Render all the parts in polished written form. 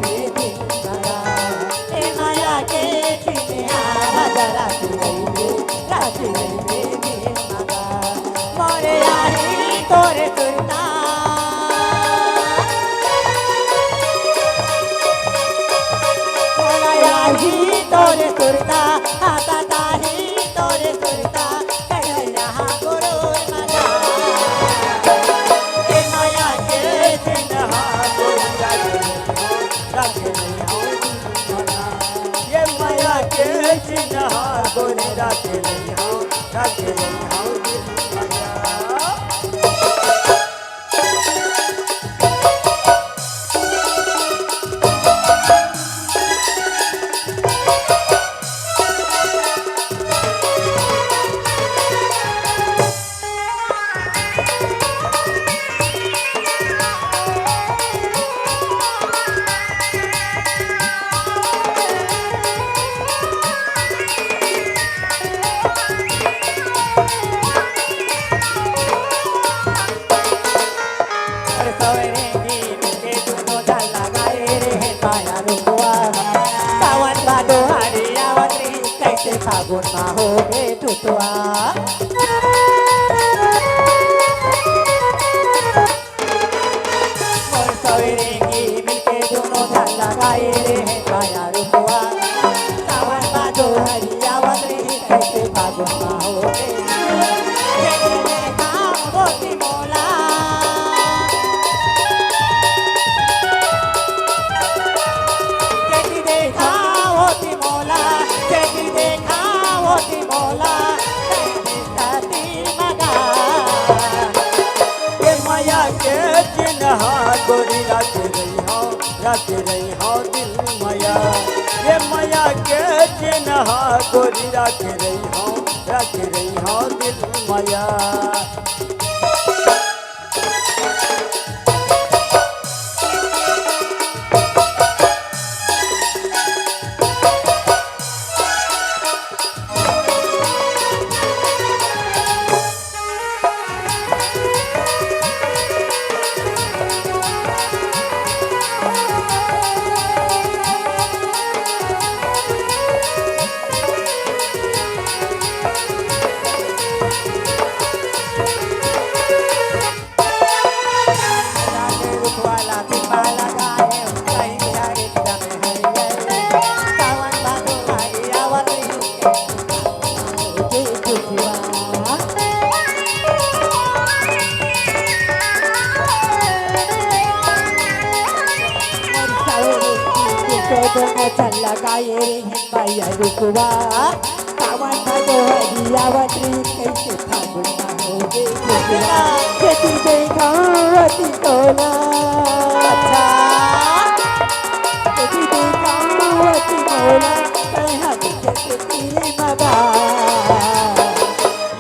बेदी माया ए माया के चिने राजा राखी बेदी माया मोरे आही तोरे तुरता मोरे आही तोरे तुरता आता ताही तोरे तुरता कहया गुरु माया ए माया के चिने ये माया के चिन्ह गोरे राखे नहीं हो राखे नहीं हो माया फागुन मा हो गे टुटुआ मोर सवेरेंगी मिलके दोनों धन लगाए रे माया रुपुआ सावन बादो हरियावत रे कैसे फागुन मा हो गे मोती मोला केटी देखा होती मोला केटी देखा होती मोला कहती मगा ये माया के चिन्ह गोरी राखे रही हो दिल माया ये माया के चिन्ह गोरी राखे रही हो दिल माया चल लगाए रे माया रुकवा सावन भादो हरियावती कैसे फागुन मा हो गे टुटुआ खेती देखावती तोला अच्छा खेती देखावती तोला कहया खेती मगा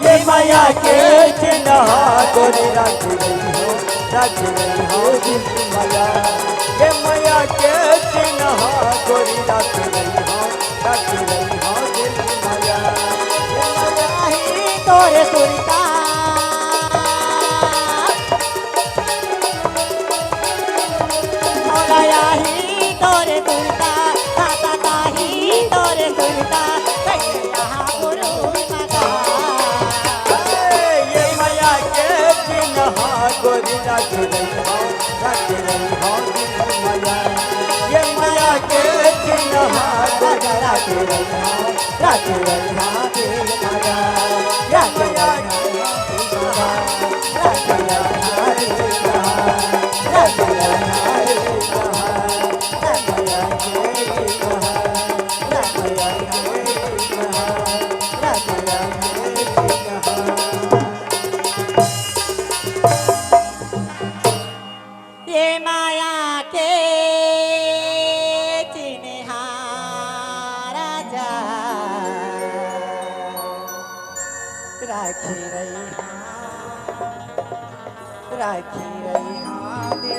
ये माया के चिन्ह गोरी राखे रही हो दिल माया ये माया के चिन्ह गोरी राखे रही हो दिल माया ये माया ही तोरे तुरता मोला ही तोरे तुरता ताता ताही तोरे तुरता कहया गुरु मगा ये माया के चिन्ह गोरी राखे रही हो दिल माया ये माया के चिन्ह गोरी राखे रही हो दिल माया ये माया ये माया के चिन्हा राजा राखी रही हाँ दे